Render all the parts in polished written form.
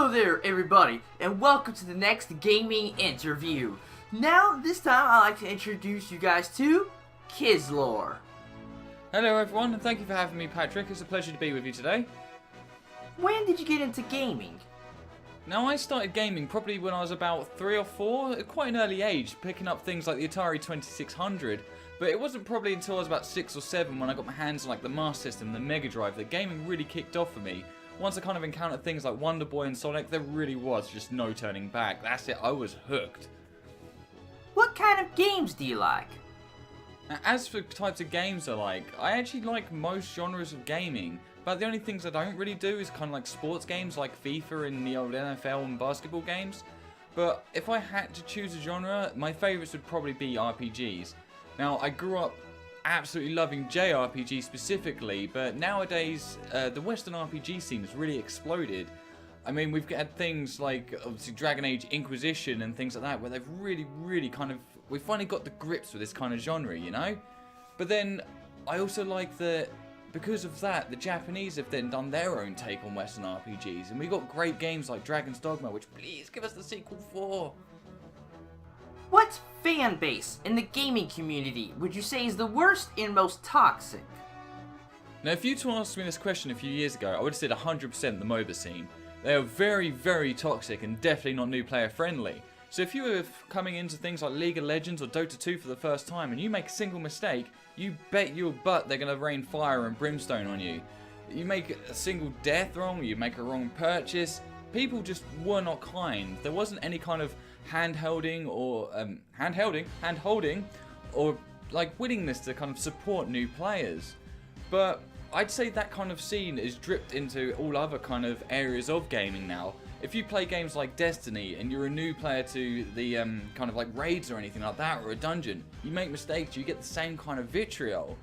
Hello there, everybody, and welcome to the next gaming interview. Now, this time, I'd like to introduce you guys to Kizlor. Hello everyone, and thank you for having me, Patrick. It's a pleasure to be with you today. When did you get into gaming? Now, I started gaming probably when I was about 3 or 4, at quite an early age, picking up things like the Atari 2600. But it wasn't probably until I was about 6 or 7 when I got my hands on like the Master System, the Mega Drive, that gaming really kicked off for me. Once I kind of encountered things like Wonder Boy and Sonic, there really was just no turning back. That's it, I was hooked. What kind of games do you like? Now, as for types of games I actually like most genres of gaming, but the only things I don't really do is kind of like sports games like FIFA and the old NFL and basketball games. But if I had to choose a genre, my favourites would probably be RPGs. Now, I grew up absolutely loving JRPG specifically, but nowadays the Western RPG scene has really exploded. I mean, we've had things like obviously Dragon Age Inquisition and things like that, where they've really kind of, we finally got the grips with this kind of genre, you know? But then I also like that because of that, the Japanese have then done their own take on Western RPGs, and we got great games like Dragon's Dogma, which please give us the sequel for. What fan base in the gaming community would you say is the worst and most toxic? Now, if you two asked me this question a few years ago, I would have said 100% the MOBA scene. They are very toxic and definitely not new player friendly. So if you were coming into things like League of Legends or Dota 2 for the first time and you make a single mistake, you bet your butt they're going to rain fire and brimstone on you. You make a single death wrong, you make a wrong purchase, people just were not kind. There wasn't any kind of hand-holding or like willingness to kind of support new players. But I'd say that kind of scene is dripped into all other kind of areas of gaming now. If you play games like Destiny and you're a new player to the kind of like raids or anything like that, or a dungeon, you make mistakes, you get the same kind of vitriol.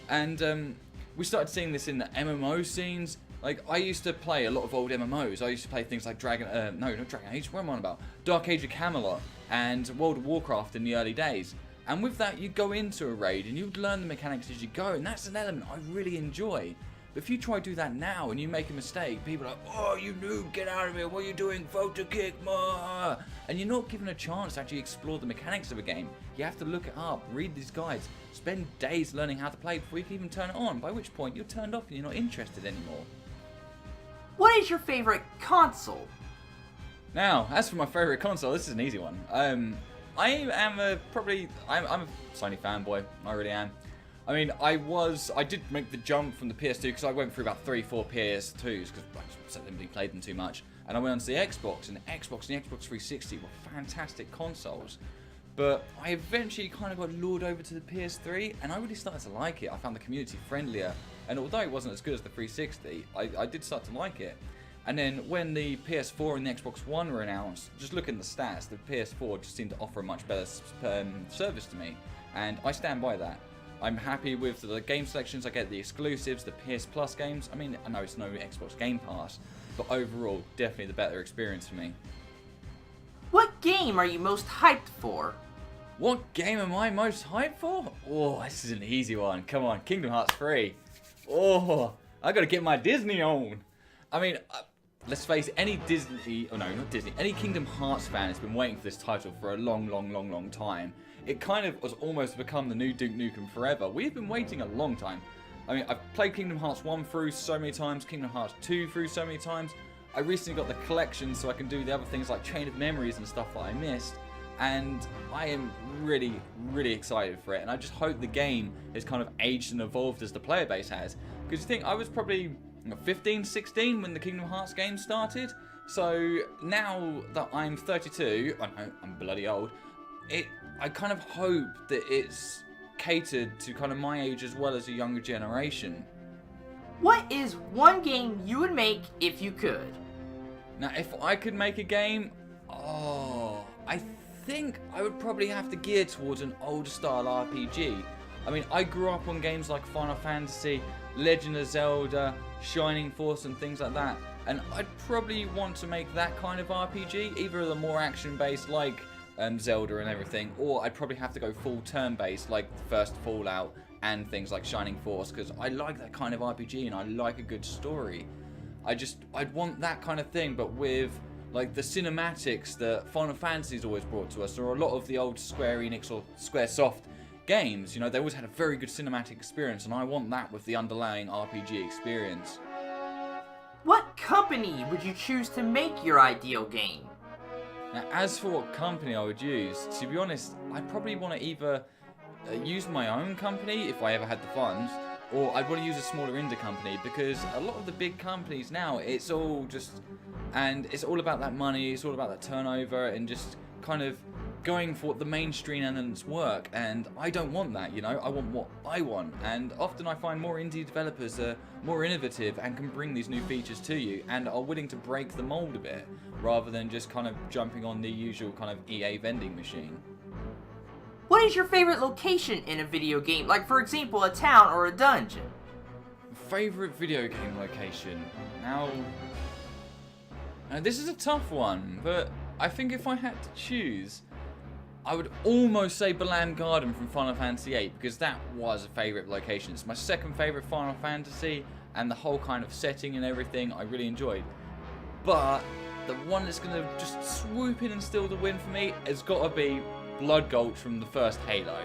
And we started seeing this in the MMO scenes. Like, I used to play a lot of old MMOs. I used to play things like not Dragon Age, what am I on about? Dark Age of Camelot and World of Warcraft in the early days. And with that, you'd go into a raid and you'd learn the mechanics as you go, and that's an element I really enjoy. But if you try to do that now and you make a mistake, people are like, oh, you noob, get out of here, what are you doing, vote to kick, ma? And you're not given a chance to actually explore the mechanics of a game. You have to look it up, read these guides, spend days learning how to play before you can even turn it on, by which point you're turned off and you're not interested anymore. What is your favorite console? Now, as for my favorite console, this is an easy one. I'm a Sony fanboy, I really am. I mean, I did make the jump from the PS2 because I went through about 3-4 PS2s because I just simply played them too much. And I went onto the Xbox, and the Xbox 360 were fantastic consoles. But I eventually kind of got lured over to the PS3, and I really started to like it. I found the community friendlier, and although it wasn't as good as the 360, I did start to like it. And then when the PS4 and the Xbox One were announced, just looking at the stats, the PS4 just seemed to offer a much better service to me, and I stand by that. I'm happy with the game selections, I get the exclusives, the PS Plus games. I mean, I know it's no Xbox Game Pass, but overall, definitely the better experience for me. What game are you most hyped for? What game am I most hyped for? Oh, this is an easy one. Come on, Kingdom Hearts 3. Oh, I gotta get my Disney on. I mean, let's face it, any Kingdom Hearts fan has been waiting for this title for a long time. It kind of was almost become the new Duke Nukem Forever. We've been waiting a long time. I mean, I've played Kingdom Hearts 1 through so many times, Kingdom Hearts 2 through so many times. I recently got the collection so I can do the other things like Chain of Memories and stuff that I missed. And I am really excited for it. And I just hope the game has kind of aged and evolved as the player base has. Because you think, I was probably 15, 16 when the Kingdom Hearts game started. So now that I'm 32, I know, I'm bloody old, I kind of hope that it's catered to kind of my age as well as a younger generation. What is one game you would make if you could? Now, if I could make a game, I think I would probably have to gear towards an older style RPG. I mean, I grew up on games like Final Fantasy, Legend of Zelda, Shining Force and things like that. And I'd probably want to make that kind of RPG, either the more action-based like Zelda and everything, or I'd probably have to go full turn-based like the first Fallout and things like Shining Force, because I like that kind of RPG and I like a good story. I'd want that kind of thing, but with like the cinematics that Final Fantasy's always brought to us, or a lot of the old Square Enix or Squaresoft games. You know, they always had a very good cinematic experience, and I want that with the underlying RPG experience. What company would you choose to make your ideal game? Now, as for what company I would use, to be honest, I'd probably want to either use my own company if I ever had the funds, or I'd want to use a smaller indie company, because a lot of the big companies now, it's all about that money, it's all about that turnover, and just kind of going for what the mainstream elements work, and I don't want that, you know, I want what I want, and often I find more indie developers are more innovative and can bring these new features to you, and are willing to break the mold a bit, rather than just kind of jumping on the usual kind of EA vending machine. What is your favorite location in a video game, like for example a town or a dungeon? Favorite video game location? Now this is a tough one, but I think if I had to choose, I would almost say Balam Garden from Final Fantasy VIII, because that was a favourite location. It's my second favourite Final Fantasy, and the whole kind of setting and everything I really enjoyed. But the one that's going to just swoop in and steal the win for me has got to be Blood Gulch from the first Halo.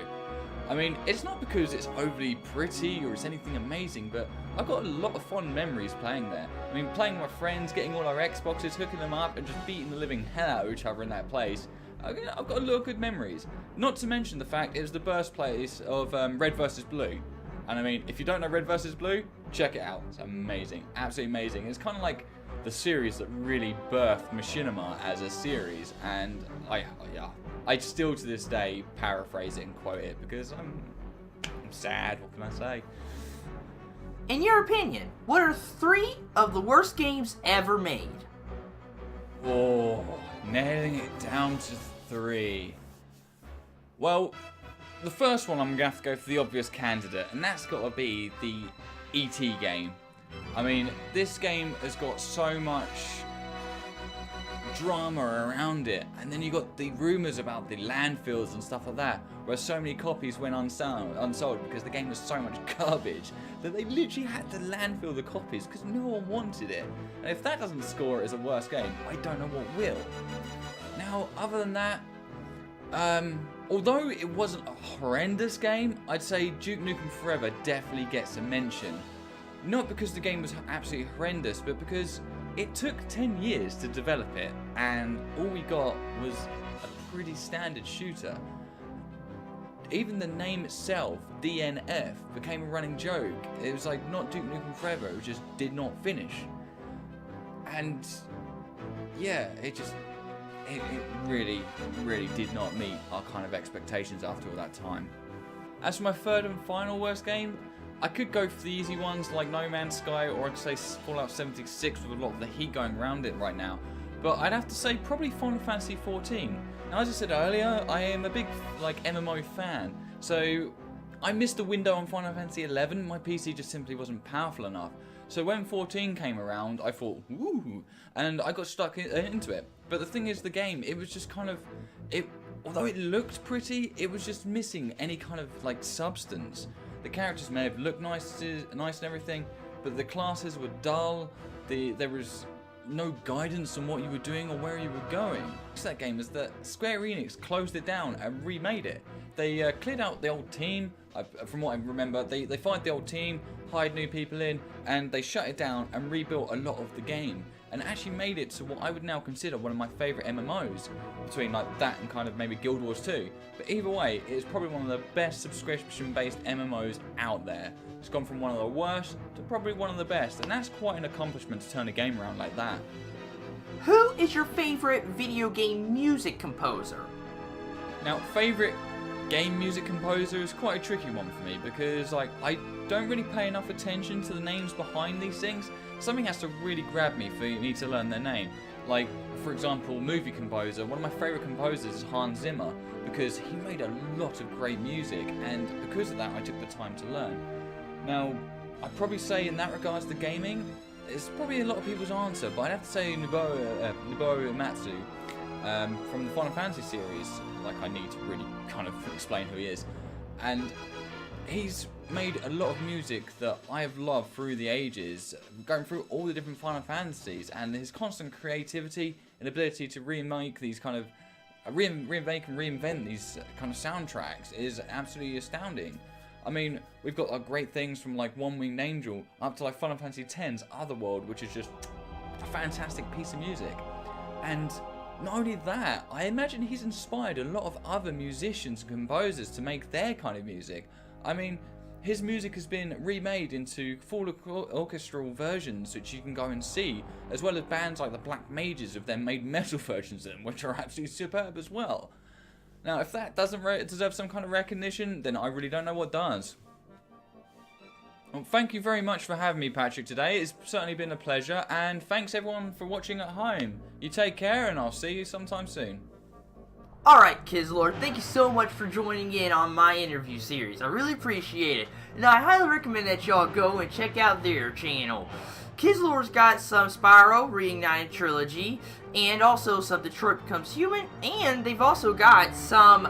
I mean, it's not because it's overly pretty or it's anything amazing, but I've got a lot of fond memories playing there. I mean, playing with my friends, getting all our Xboxes, hooking them up, and just beating the living hell out of each other in that place. I've got a lot of good memories. Not to mention the fact it was the birthplace of Red vs. Blue. And I mean, if you don't know Red vs. Blue, check it out. It's amazing. Absolutely amazing. It's kind of like the series that really birthed Machinima as a series. And I still to this day paraphrase it and quote it because I'm sad. What can I say? In your opinion, what are 3 of the worst games ever made? Oh, nailing it down to 3. Well, the first one I'm going to have to go for the obvious candidate, and that's got to be the E.T. game. I mean, this game has got so much drama around it, and then you got the rumours about the landfills and stuff like that, where so many copies went unsold because the game was so much garbage that they literally had to landfill the copies because no one wanted it. And if that doesn't score it as a worst game, I don't know what will. Now, other than that, although it wasn't a horrendous game, I'd say Duke Nukem Forever definitely gets a mention. Not because the game was absolutely horrendous, but because it took 10 years to develop it, and all we got was a pretty standard shooter. Even the name itself, DNF, became a running joke. It was like not Duke Nukem Forever, it just did not finish. And yeah, it really, really did not meet our kind of expectations after all that time. As for my third and final worst game, I could go for the easy ones like No Man's Sky, or I could say Fallout 76 with a lot of the heat going around it right now. But I'd have to say probably Final Fantasy 14. Now, as I said earlier, I am a big MMO fan, so I missed the window on Final Fantasy 11. My PC just simply wasn't powerful enough. So when 14 came around, I thought, woo, and I got stuck into it. But the thing is, the game, it was just kind of, although it looked pretty, it was just missing any kind of substance. The characters may have looked nice and everything, but the classes were dull. There was no guidance on what you were doing or where you were going. That game is that Square Enix closed it down and remade it. They cleared out the old team. From what I remember, they fired the old team, hired new people in, and they shut it down and rebuilt a lot of the game. And actually made it to what I would now consider one of my favourite MMOs, between that and kind of maybe Guild Wars 2. But either way, it is probably one of the best subscription-based MMOs out there. It's gone from one of the worst to probably one of the best, and that's quite an accomplishment to turn a game around like that. Who is your favourite video game music composer? Now, favourite game music composer is quite a tricky one for me, because I don't really pay enough attention to the names behind these things. Something has to really grab me for me to learn their name. Like, for example, movie composer. One of my favourite composers is Hans Zimmer, because he made a lot of great music, and because of that I took the time to learn. Now, I'd probably say in that regards to gaming, it's probably a lot of people's answer, but I'd have to say Nobuo Uematsu from the Final Fantasy series. I need to really kind of explain who he is. And he's made a lot of music that I have loved through the ages, going through all the different Final Fantasies, and his constant creativity and ability to remake these kind of remake and reinvent these kind of soundtracks is absolutely astounding. I mean, we've got like great things from like One Winged Angel up to like Final Fantasy X's Otherworld, which is just a fantastic piece of music. And not only that, I imagine he's inspired a lot of other musicians and composers to make their kind of music. I mean, his music has been remade into full orchestral versions, which you can go and see, as well as bands like the Black Mages have then made metal versions of them, which are absolutely superb as well. Now, if that doesn't deserve some kind of recognition, then I really don't know what does. Well, thank you very much for having me, Patrick, today. It's certainly been a pleasure, and thanks everyone for watching at home. You take care, and I'll see you sometime soon. Alright, Kizlor, thank you so much for joining in on my interview series. I really appreciate it. And I highly recommend that y'all go and check out their channel. Kizlor's got some Spyro Reignited Trilogy, and also some Detroit Becomes Human, and they've also got some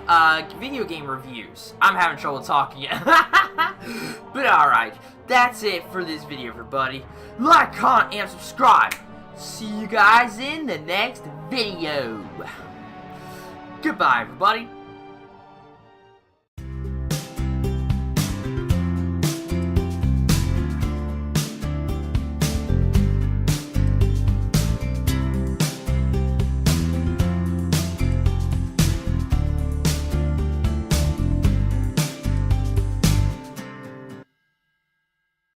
video game reviews. I'm having trouble talking yet. But alright, that's it for this video, everybody. Like, comment, and subscribe. See you guys in the next video. Goodbye, everybody.